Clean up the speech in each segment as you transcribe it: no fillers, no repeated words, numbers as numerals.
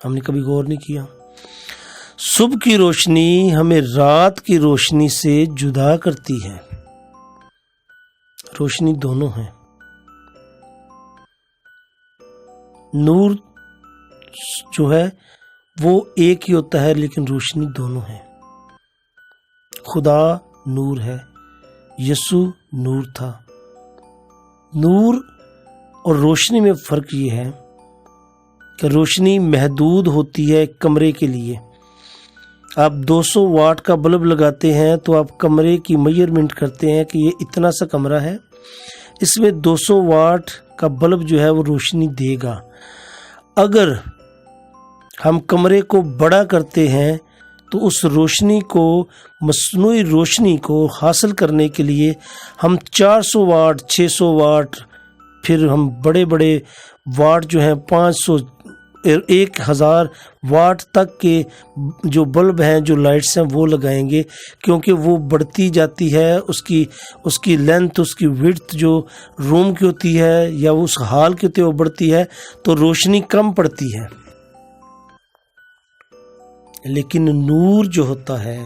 ہم نے کبھی غور نہیں کیا۔ صبح کی روشنی ہمیں رات کی روشنی سے جدا کرتی ہے۔ روشنی دونوں ہیں، نور جو ہے وہ ایک ہی ہوتا ہے لیکن روشنی دونوں ہے۔ خدا نور ہے، یسوع نور تھا۔ نور اور روشنی میں فرق یہ ہے کہ روشنی محدود ہوتی ہے کمرے کے لیے۔ آپ 200 واٹ کا بلب لگاتے ہیں تو آپ کمرے کی میجرمنٹ کرتے ہیں کہ یہ اتنا سا کمرہ ہے، اس میں 200 واٹ کا بلب جو ہے وہ روشنی دے گا۔ اگر ہم کمرے کو بڑا کرتے ہیں تو اس روشنی کو، مصنوعی روشنی کو حاصل کرنے کے لیے ہم 400 واٹ، 600 واٹ، پھر ہم بڑے بڑے واٹ جو ہیں 500، 1000 واٹ تک کے جو بلب ہیں، جو لائٹس ہیں وہ لگائیں گے، کیونکہ وہ بڑھتی جاتی ہے، اس کی لینتھ، اس کی وڈتھ جو روم کی ہوتی ہے یا اس ہال کی ہوتی ہے وہ بڑھتی ہے تو روشنی کم پڑتی ہے۔ لیکن نور جو ہوتا ہے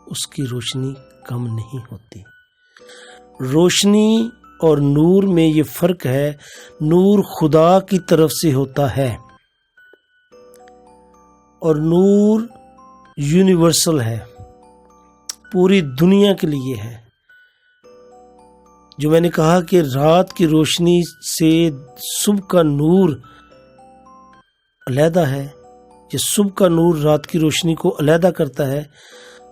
اس کی روشنی کم نہیں ہوتی۔ روشنی اور نور میں یہ فرق ہے، نور خدا کی طرف سے ہوتا ہے اور نور یونیورسل ہے، پوری دنیا کے لیے ہے۔ جو میں نے کہا کہ رات کی روشنی سے صبح کا نور علیحدہ ہے، یہ صبح کا نور رات کی روشنی کو علیحدہ کرتا ہے،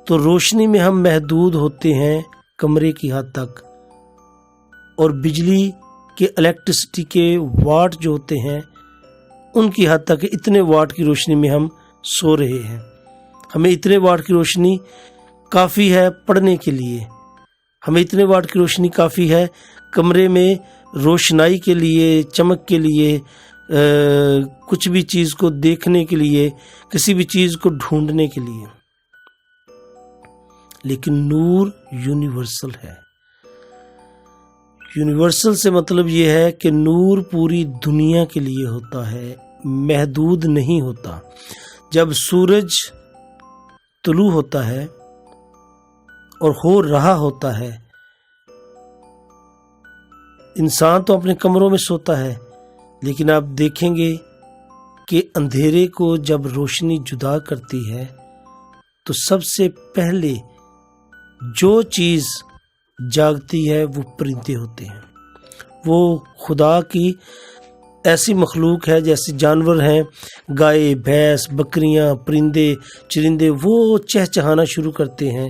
تو روشنی میں ہم محدود ہوتے ہیں کمرے کی حد تک، اور بجلی کے الیکٹرسٹی کے واٹ جو ہوتے ہیں ان کی حد تک اتنے واٹ کی روشنی میں ہم سو رہے ہیں۔ ہمیں اتنے واٹ کی روشنی کافی ہے پڑھنے کے لیے، ہمیں اتنے واٹ کی روشنی کافی ہے کمرے میں روشنائی کے لیے، چمک کے لیے، کچھ بھی چیز کو دیکھنے کے لیے، کسی بھی چیز کو ڈھونڈنے کے لیے۔ لیکن نور یونیورسل ہے۔ یونیورسل سے مطلب یہ ہے کہ نور پوری دنیا کے لیے ہوتا ہے، محدود نہیں ہوتا۔ جب سورج طلوع ہوتا ہے اور ہو رہا ہوتا ہے، انسان تو اپنے کمروں میں سوتا ہے، لیکن آپ دیکھیں گے کہ اندھیرے کو جب روشنی جدا کرتی ہے تو سب سے پہلے جو چیز جاگتی ہے وہ پرندے ہوتے ہیں۔ وہ خدا کی ایسی مخلوق ہے، جیسے جانور ہیں، گائے، بھینس، بکریاں، پرندے، چرندے، وہ چہچہانا شروع کرتے ہیں،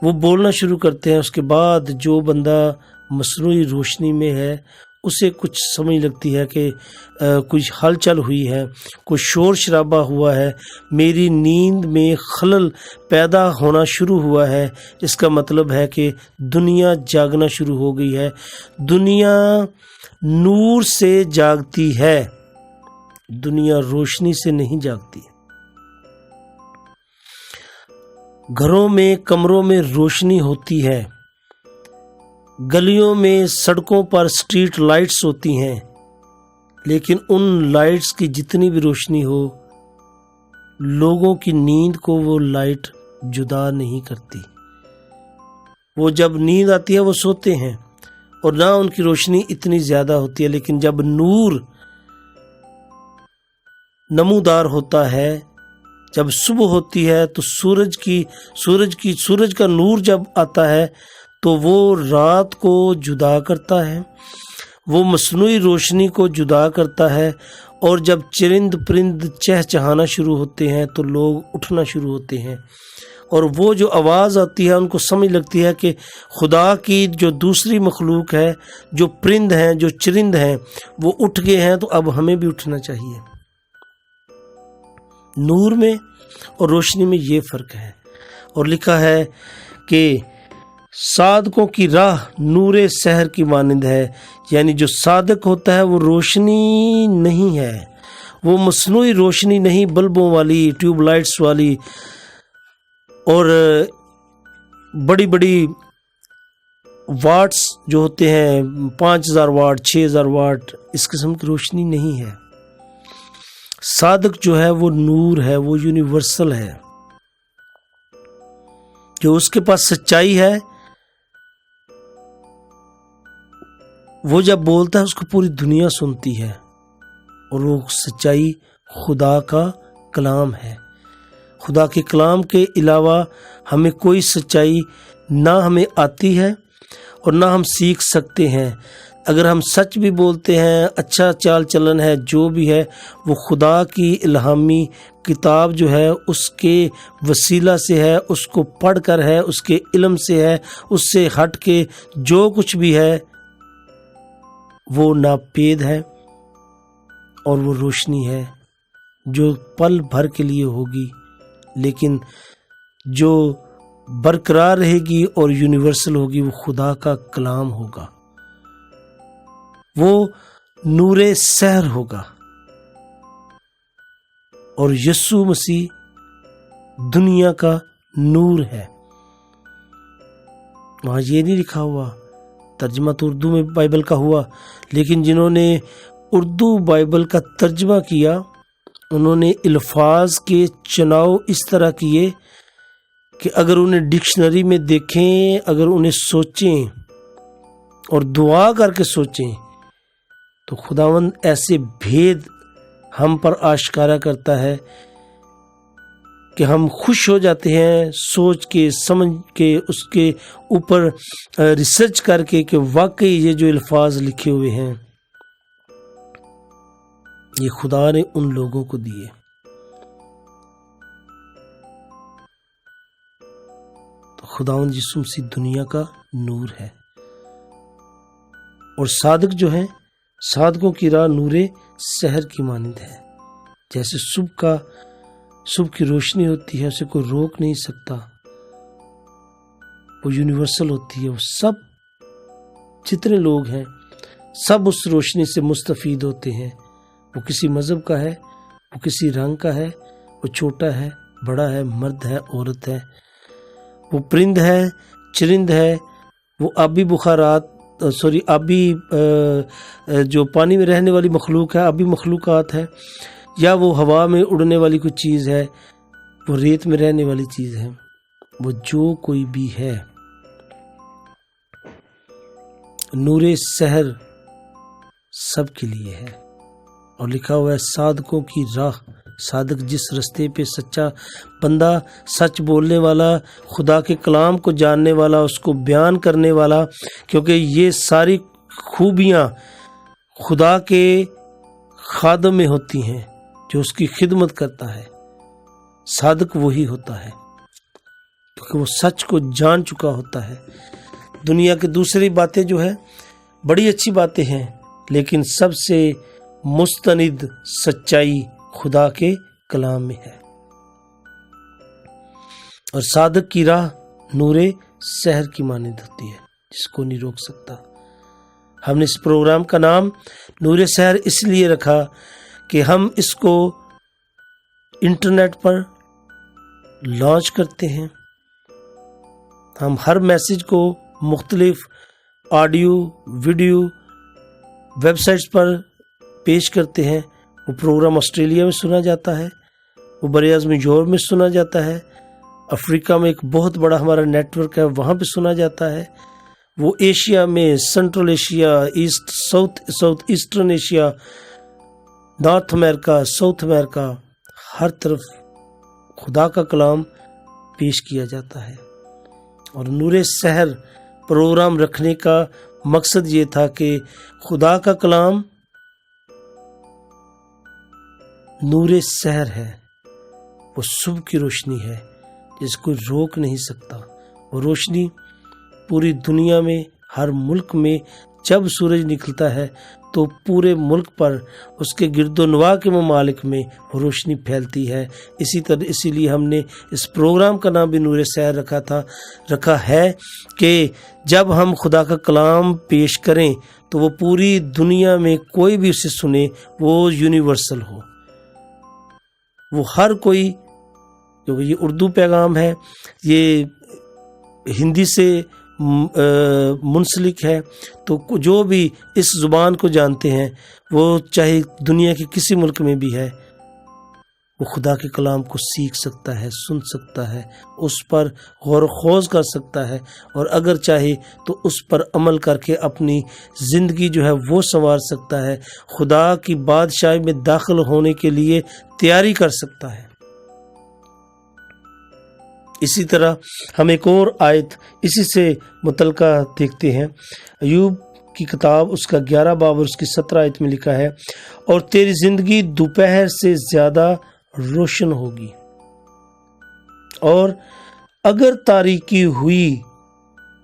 وہ بولنا شروع کرتے ہیں۔ اس کے بعد جو بندہ مصنوعی روشنی میں ہے اسے کچھ سمجھ لگتی ہے کہ کچھ ہلچل ہوئی ہے، کوئی شور شرابہ ہوا ہے، میری نیند میں خلل پیدا ہونا شروع ہوا ہے، اس کا مطلب ہے کہ دنیا جاگنا شروع ہو گئی ہے۔ دنیا نور سے جاگتی ہے، دنیا روشنی سے نہیں جاگتی۔ گھروں میں، کمروں میں روشنی ہوتی ہے، گلیوں میں، سڑکوں پر اسٹریٹ لائٹس ہوتی ہیں، لیکن ان لائٹس کی جتنی بھی روشنی ہو، لوگوں کی نیند کو وہ لائٹ جدا نہیں کرتی۔ وہ جب نیند آتی ہے وہ سوتے ہیں اور نہ ان کی روشنی اتنی زیادہ ہوتی ہے، لیکن جب نور نمودار ہوتا ہے، جب صبح ہوتی ہے تو سورج کا نور جب آتا ہے تو وہ رات کو جدا کرتا ہے، وہ مصنوعی روشنی کو جدا کرتا ہے، اور جب چرند پرند چہچہانا شروع ہوتے ہیں تو لوگ اٹھنا شروع ہوتے ہیں، اور وہ جو آواز آتی ہے ان کو سمجھ لگتی ہے کہ خدا کی جو دوسری مخلوق ہے، جو پرند ہیں، جو چرند ہیں، وہ اٹھ گئے ہیں، تو اب ہمیں بھی اٹھنا چاہیے۔ نور میں اور روشنی میں یہ فرق ہے۔ اور لکھا ہے کہ صادقوں کی راہ نور سحر کی مانند ہے، یعنی جو صادق ہوتا ہے وہ روشنی نہیں ہے، وہ مصنوعی روشنی نہیں، بلبوں والی، ٹیوب لائٹس والی اور بڑی بڑی واٹس جو ہوتے ہیں، 5000 واٹ، 6000 واٹ، اس قسم کی روشنی نہیں ہے۔ صادق جو ہے وہ نور ہے، وہ یونیورسل ہے، جو اس کے پاس سچائی ہے وہ جب بولتا ہے اس کو پوری دنیا سنتی ہے، اور وہ سچائی خدا کا کلام ہے۔ خدا کے کلام کے علاوہ ہمیں کوئی سچائی نہ ہمیں آتی ہے اور نہ ہم سیکھ سکتے ہیں۔ اگر ہم سچ بھی بولتے ہیں، اچھا چال چلن ہے، جو بھی ہے وہ خدا کی الہامی کتاب جو ہے اس کے وسیلہ سے ہے، اس کو پڑھ کر ہے، اس کے علم سے ہے، اس سے ہٹ کے جو کچھ بھی ہے وہ ناپید ہے، اور وہ روشنی ہے جو پل بھر کے لیے ہوگی، لیکن جو برقرار رہے گی اور یونیورسل ہوگی وہ خدا کا کلام ہوگا، وہ نور سحر ہوگا۔ اور یسوع مسیح دنیا کا نور ہے۔ وہاں یہ نہیں لکھا ہوا، ترجمہ تو اردو میں بائبل کا ہوا، لیکن جنہوں نے اردو بائبل کا ترجمہ کیا انہوں نے الفاظ کے چناؤ اس طرح کیے کہ اگر انہیں ڈکشنری میں دیکھیں، اگر انہیں سوچیں اور دعا کر کے سوچیں تو خداوند ایسے بھید ہم پر آشکارا کرتا ہے کہ ہم خوش ہو جاتے ہیں سوچ کے، سمجھ کے، اس کے اوپر ریسرچ کر کے کہ واقعی یہ جو الفاظ لکھے ہوئے ہیں یہ خدا نے ان لوگوں کو دیے۔ تو خداوند یسوع مسیح دنیا کا نور ہے، اور صادق جو ہیں، صادقوں کی راہ نور سحر کی مانند ہے۔ جیسے صبح کی روشنی ہوتی ہے، اسے کوئی روک نہیں سکتا، وہ یونیورسل ہوتی ہے، وہ سب جتنے لوگ ہیں سب اس روشنی سے مستفید ہوتے ہیں۔ وہ کسی مذہب کا ہے، وہ کسی رنگ کا ہے، وہ چھوٹا ہے، بڑا ہے، مرد ہے، عورت ہے، وہ پرند ہے، چرند ہے، وہ آبی آبی جو پانی میں رہنے والی مخلوق ہے، آبی مخلوقات ہے، یا وہ ہوا میں اڑنے والی کوئی چیز ہے، وہ ریت میں رہنے والی چیز ہے، وہ جو کوئی بھی ہے، نور سحر سب کے لیے ہے۔ اور لکھا ہوا ہے صادقوں کی راہ، صادق جس رستے پہ سچا بندہ، سچ بولنے والا، خدا کے کلام کو جاننے والا، اس کو بیان کرنے والا، کیونکہ یہ ساری خوبیاں خدا کے خادم میں ہوتی ہیں جو اس کی خدمت کرتا ہے۔ صادق وہی ہوتا ہے کیونکہ وہ سچ کو جان چکا ہوتا ہے۔ دنیا کی دوسری باتیں جو ہے بڑی اچھی باتیں ہیں، لیکن سب سے مستند سچائی خدا کے کلام میں ہے۔ اور صادق کی راہ نور سحر کی مانند ہوتی ہے، جس کو نہیں روک سکتا۔ ہم نے اس پروگرام کا نام نور سحر اس لیے رکھا کہ ہم اس کو انٹرنیٹ پر لانچ کرتے ہیں۔ ہم ہر میسج کو مختلف آڈیو، ویڈیو، ویب سائٹس پر پیش کرتے ہیں۔ وہ پروگرام آسٹریلیا میں سنا جاتا ہے، وہ براعظم یورپ میں سنا جاتا ہے، افریقہ میں ایک بہت بڑا ہمارا نیٹ ورک ہے وہاں پہ سنا جاتا ہے، وہ ایشیا میں، central Asia, south eastern Asia, north America, south America, ہر طرف خدا کا کلام پیش کیا جاتا ہے۔ اور نور سحر پروگرام رکھنے کا مقصد یہ تھا کہ خدا کا کلام نور سحر ہے، وہ صبح کی روشنی ہے جس کو روک نہیں سکتا۔ وہ روشنی پوری دنیا میں، ہر ملک میں جب سورج نکلتا ہے تو پورے ملک پر، اس کے گرد و نواح کے ممالک میں وہ روشنی پھیلتی ہے۔ اسی لیے ہم نے اس پروگرام کا نام بھی نور سحر رکھا ہے کہ جب ہم خدا کا کلام پیش کریں تو وہ پوری دنیا میں کوئی بھی اسے سنے، وہ یونیورسل ہو، وہ ہر کوئی، کیونکہ یہ اردو پیغام ہے، یہ ہندی سے منسلک ہے، تو جو بھی اس زبان کو جانتے ہیں وہ چاہے دنیا کے کسی ملک میں بھی ہے وہ خدا کے کلام کو سیکھ سکتا ہے، سن سکتا ہے، اس پر غور و خوض کر سکتا ہے، اور اگر چاہے تو اس پر عمل کر کے اپنی زندگی جو ہے وہ سنوار سکتا ہے، خدا کی بادشاہی میں داخل ہونے کے لیے تیاری کر سکتا ہے۔ اسی طرح ہم ایک اور آیت اسی سے متعلقہ دیکھتے ہیں۔ ایوب کی کتاب اس کا 11 باب اور اس کی 17 آیت میں لکھا ہے، اور تیری زندگی دوپہر سے زیادہ روشن ہوگی، اور اگر تاریکی ہوئی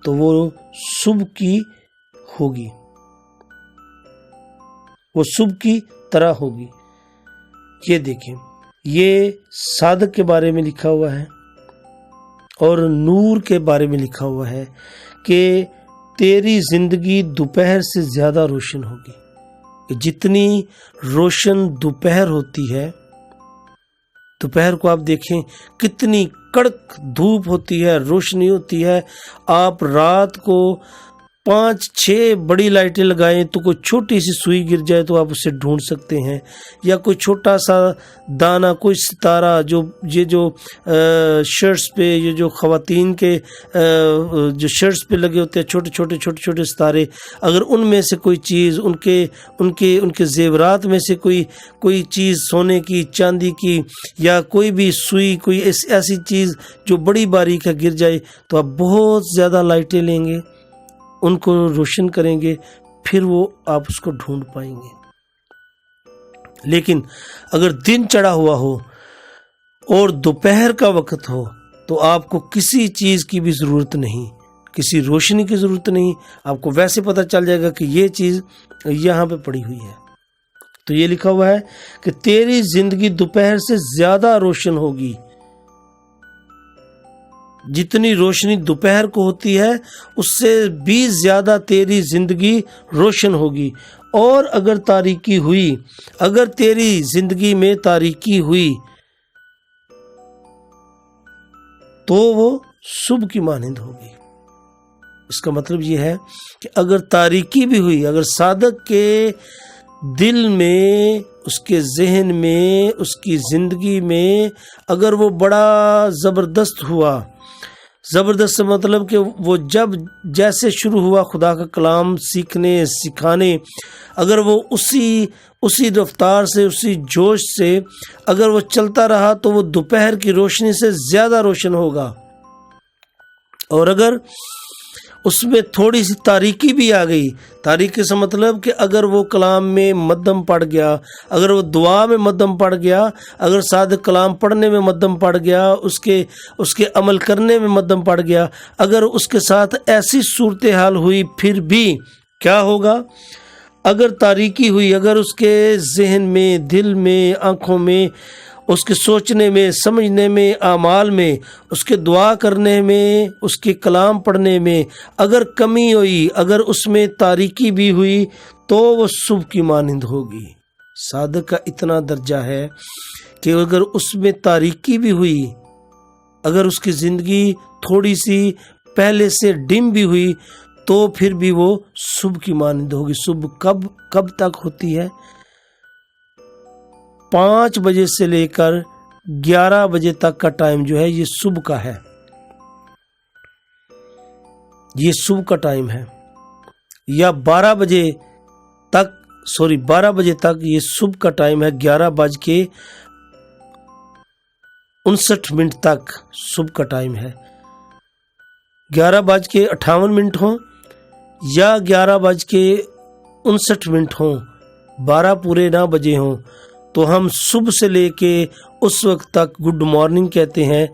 تو وہ صبح کی ہوگی، وہ صبح کی طرح ہوگی۔ یہ دیکھیں، یہ صادق کے بارے میں لکھا ہوا ہے اور نور کے بارے میں لکھا ہوا ہے کہ تیری زندگی دوپہر سے زیادہ روشن ہوگی۔ کہ جتنی روشن دوپہر ہوتی ہے، دوپہر کو آپ دیکھیں کتنی کڑک دھوپ ہوتی ہے، روشنی ہوتی ہے، آپ رات کو 5-6 بڑی لائٹیں لگائیں تو کوئی چھوٹی سی سوئی گر جائے تو آپ اسے ڈھونڈ سکتے ہیں، یا کوئی چھوٹا سا دانہ، کوئی ستارہ، یہ جو شرٹس پہ، یہ جو خواتین کے جو شرٹس پہ لگے ہوتے ہیں چھوٹے چھوٹے ستارے، اگر ان میں سے کوئی چیز، ان کے زیورات میں سے کوئی چیز سونے کی، چاندی کی، یا کوئی بھی سوئی، کوئی ایسی چیز جو بڑی باریک ہے گر جائے تو آپ بہت زیادہ لائٹیں لیں گے، ان کو روشن کریں گے، پھر وہ آپ اس کو ڈھونڈ پائیں گے۔ لیکن اگر دن چڑھا ہوا ہو اور دوپہر کا وقت ہو تو آپ کو کسی چیز کی بھی ضرورت نہیں، کسی روشنی کی ضرورت نہیں، آپ کو ویسے پتہ چل جائے گا کہ یہ چیز یہاں پہ پڑی ہوئی ہے۔ تو یہ لکھا ہوا ہے کہ تیری زندگی دوپہر سے زیادہ روشن ہوگی۔ جتنی روشنی دوپہر کو ہوتی ہے اس سے بھی زیادہ تیری زندگی روشن ہوگی، اور اگر تاریکی ہوئی، اگر تیری زندگی میں تاریکی ہوئی تو وہ صبح کی مانند ہوگی۔ اس کا مطلب یہ ہے کہ اگر تاریکی بھی ہوئی، اگر صادق کے دل میں، اس کے ذہن میں، اس کی زندگی میں اگر وہ بڑا زبردست ہوا، زبردست سے مطلب کہ وہ جب جیسے شروع ہوا خدا کا کلام سیکھنے سکھانے، اگر وہ اسی رفتار سے، اسی جوش سے اگر وہ چلتا رہا تو وہ دوپہر کی روشنی سے زیادہ روشن ہوگا۔ اور اگر اس میں تھوڑی سی تاریکی بھی آ گئی، تاریکی سے مطلب کہ اگر وہ کلام میں مدھم پڑ گیا، اگر وہ دعا میں مدھم پڑ گیا، اگر صادق کلام پڑھنے میں مدھم پڑ گیا، اس کے عمل کرنے میں مدھم پڑ گیا، اگر اس کے ساتھ ایسی صورتحال ہوئی، پھر بھی کیا ہوگا؟ اگر تاریکی ہوئی، اگر اس کے ذہن میں، دل میں، آنکھوں میں، اس کے سوچنے میں، سمجھنے میں، اعمال میں، اس کے دعا کرنے میں، اس کے کلام پڑھنے میں اگر کمی ہوئی، اگر اس میں تاریکی بھی ہوئی تو وہ صبح کی مانند ہوگی۔ صادق کا اتنا درجہ ہے کہ اگر اس میں تاریکی بھی ہوئی، اگر اس کی زندگی تھوڑی سی پہلے سے ڈم بھی ہوئی تو پھر بھی وہ صبح کی مانند ہوگی۔ صبح کب تک ہوتی ہے؟ 5 بجے سے لے کر 11 بجے تک کا ٹائم جو ہے یہ صبح کا ہے، یہ صبح کا ٹائم ہے، یا 12 بجے تک یہ صبح کا ٹائم ہے، 11:59 تک صبح کا ٹائم ہے۔ 11:58 ہوں یا 11:59 ہوں، 12 پورے نہ بجے ہوں، تو ہم صبح سے لے کے اس وقت تک گڈ مارننگ کہتے ہیں،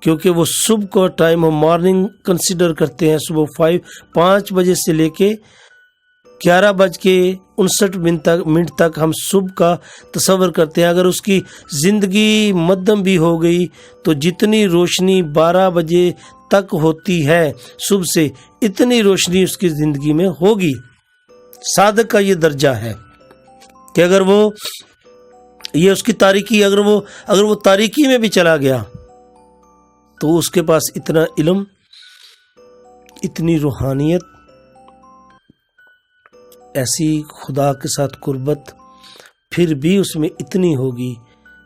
کیونکہ وہ صبح کا ٹائم ہم مارننگ کنسیڈر کرتے ہیں۔ صبح 5 بجے سے لے کے 11:59 تک ہم صبح کا تصور کرتے ہیں۔ اگر اس کی زندگی مدھم بھی ہو گئی تو جتنی روشنی 12 بجے تک ہوتی ہے صبح سے، اتنی روشنی اس کی زندگی میں ہوگی۔ صادق کا یہ درجہ ہے کہ اگر وہ یہ اس کی تاریکی، اگر وہ تاریکی میں بھی چلا گیا تو اس کے پاس اتنا علم، اتنی روحانیت، ایسی خدا کے ساتھ قربت پھر بھی اس میں اتنی ہوگی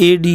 AD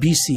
BC,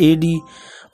AD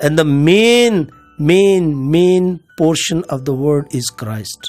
and the main portion of the word is Christ।